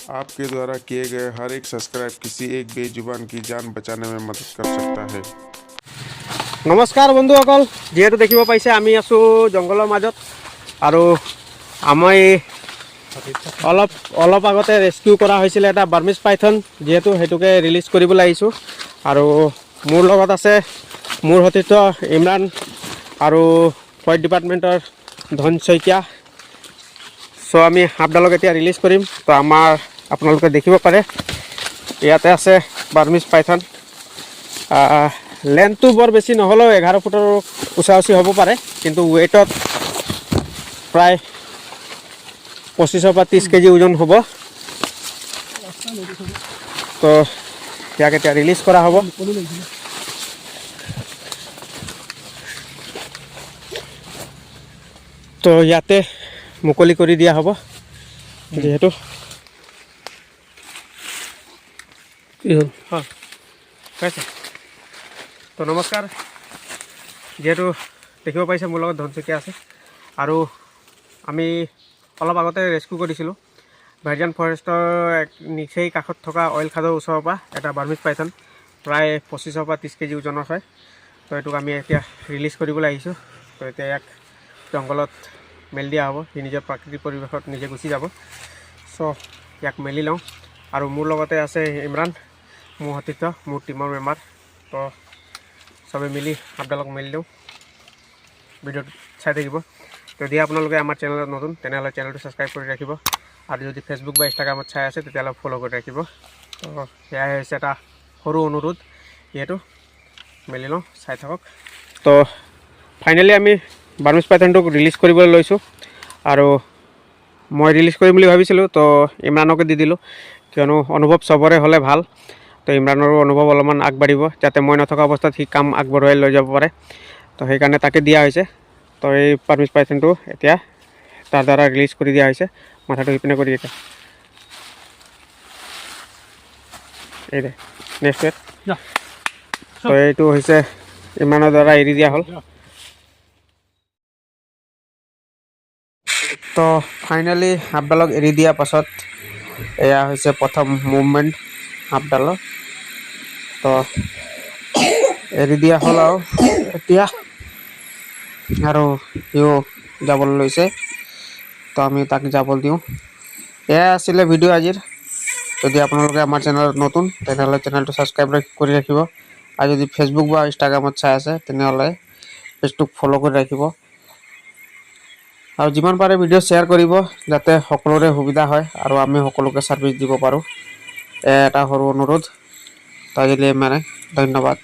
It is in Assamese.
आपके द्वारा किए गए हर एक सब्सक्राइब किसी एक बेजुबान की जान बचाने में मदद कर सकता है। নমস্কাৰ বন্ধুসকল, যেহেতু দেখিব পাইছে আমি আছোঁ জংঘলৰ মাজত আৰু আমি অলপ আগতে ৰেস্কিউ কৰা হৈছিলে এটা বাৰ্মিজ পাইথন, যেহেতু সেইটোকে ৰিলিজ কৰিবলৈ আহিছোঁ। আৰু মোৰ লগত আছে মোৰ সতীৰ্থ ইমৰান আৰু ফৰেষ্ট ডিপাৰ্টমেণ্টৰ ধন শইকীয়া। চ' আমি সাপডালক এতিয়া ৰিলিজ কৰিম। তো আপোনালোকে দেখিব পাৰে ইয়াতে আছে বাৰ্মিজ পাইথন। লেন্থটো বৰ বেছি নহ'লেও 11 ফুটৰ উচা হ'ব পাৰে, কিন্তু ৱেইটত প্ৰায় 25 পৰা 30 কেজি ওজন হ'ব। তো ইয়াক এতিয়া ৰিলিজ কৰা হ'ব। তো ইয়াতে মুকলি কৰি দিয়া হ'ব, যিহেতু তো নমস্কাৰ, যেহেতু দেখিব পাইছে মোৰ লগত ধন শইকীয়া আছে আৰু আমি অলপ আগতে ৰেস্কিউ কৰিছিলোঁ ভাৰ্জিন ফৰেষ্টৰ নিচেই কাষত থকা অইল খাদৰ ওচৰৰ পৰা এটা বাৰ্মিজ পাইথন, প্ৰায় 25 পৰা 30 কেজি ওজনৰ হয়। তো এইটোক আমি এতিয়া ৰিলিজ কৰিবলৈ আহিছোঁ। তো এতিয়া ইয়াক জংঘলত মেলি দিয়া হ'ব, সি নিজৰ প্ৰাকৃতিক পৰিৱেশত নিজে গুচি যাব। চ' ইয়াক মেলি লওঁ। আৰু মোৰ লগতে আছে ইমৰান, মোৰ সতীৰ্থ, মোৰ টিমৰ মেম্বাৰ। তো সবে মিলি সাপডালক মেলি দিওঁ। ভিডিঅ'টো চাই থাকিব। যদি আপোনালোকে আমাৰ চেনেলত নতুন তেনেহ'লে চেনেলটো ছাবস্ক্ৰাইব কৰি ৰাখিব, আৰু যদি ফেচবুক বা ইনষ্টাগ্ৰামত চাই আছে তেতিয়াহ'লে ফ'ল' কৰি ৰাখিব। তো সেয়াই হৈছে এটা সৰু অনুৰোধ, যিহেতু মেলি লওঁ, চাই থাকক। তো ফাইনেলি আমি বাৰ্মিজ পাইথনটোক ৰিলিজ কৰিবলৈ লৈছোঁ। আৰু মই ৰিলিজ কৰিম বুলি ভাবিছিলোঁ, তো ইমৰানকে দি দিলোঁ, কিয়নো অনুভৱ চবৰে হ'লে ভাল। তো ইমৰানৰো অনুভৱ অলপমান আগবাঢ়িব, যাতে মই নথকা অৱস্থাত সি কাম আগবঢ়াই লৈ যাব পাৰে। তো সেইকাৰণে তাকে দিয়া হৈছে। তো এই বাৰ্মিজ পাইথনটো এতিয়া তাৰ দ্বাৰা ৰিলিজ কৰি দিয়া হৈছে। মাথাটো সিপিনে কৰি এতিয়া এই দে নেক্সট ৱেট। তো এইটো হৈছে ইমৰানৰ দ্বাৰা এৰি দিয়া হ'ল। তো ফাইনেলি সাপডালক এৰি দিয়াৰ পাছত এয়া হৈছে প্ৰথম মুভমেণ্ট সাপডালৰ। তো এৰি দিয়া হ'ল আৰু এতিয়া, আৰু সিও যাবলৈ লৈছে। তো আমি তাক যাবলৈ দিওঁ। এয়া আছিলে ভিডিঅ' আজিৰ। যদি আপোনালোকে আমাৰ চেনেলত নতুন তেনেহ'লে চেনেলটো ছাবস্ক্ৰাইব কৰি ৰাখিব, আৰু যদি ফেচবুক বা ইনষ্টাগ্ৰামত চাই আছে তেনেহ'লে পেজটোক ফ'ল' কৰি ৰাখিব, আৰু যিমান পাৰে ভিডিঅ' শ্বেয়াৰ কৰিব, যাতে সকলোৰে সুবিধা হয় আৰু আমি সকলোকে ছাৰ্ভিচ দিব পাৰোঁ। এটা সৰু অনুৰোধ। তাজিলে মানে ধন্যবাদ।